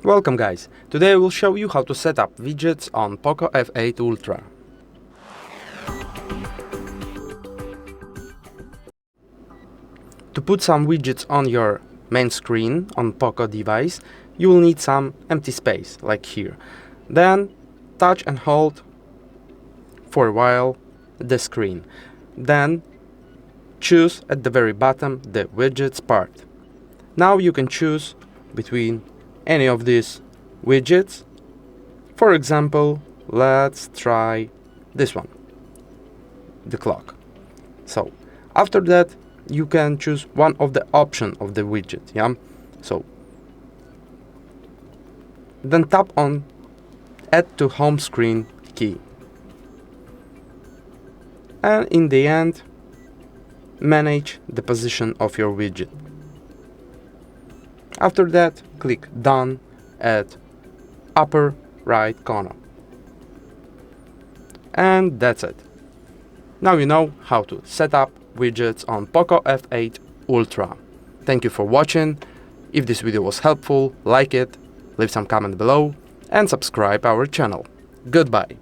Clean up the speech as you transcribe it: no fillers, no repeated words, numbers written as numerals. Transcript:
Welcome guys, today I will show you how to set up widgets on POCO F8 Ultra. To put some widgets on your main screen on POCO device, you will need some empty space, like here. Then touch and hold for a while the screen. Then choose at the very bottom the widgets part. Now you can choose between any of these widgets. For example, let's try this one, the clock. So after that you can choose one of the options of the widget, yeah? So then tap on add to home screen key, and in the end manage the position of your widget. After that, click Done at upper right corner. And that's it. Now you know how to set up widgets on POCO F8 Ultra. Thank you for watching. If this video was helpful, like it, leave some comment below and subscribe our channel. Goodbye.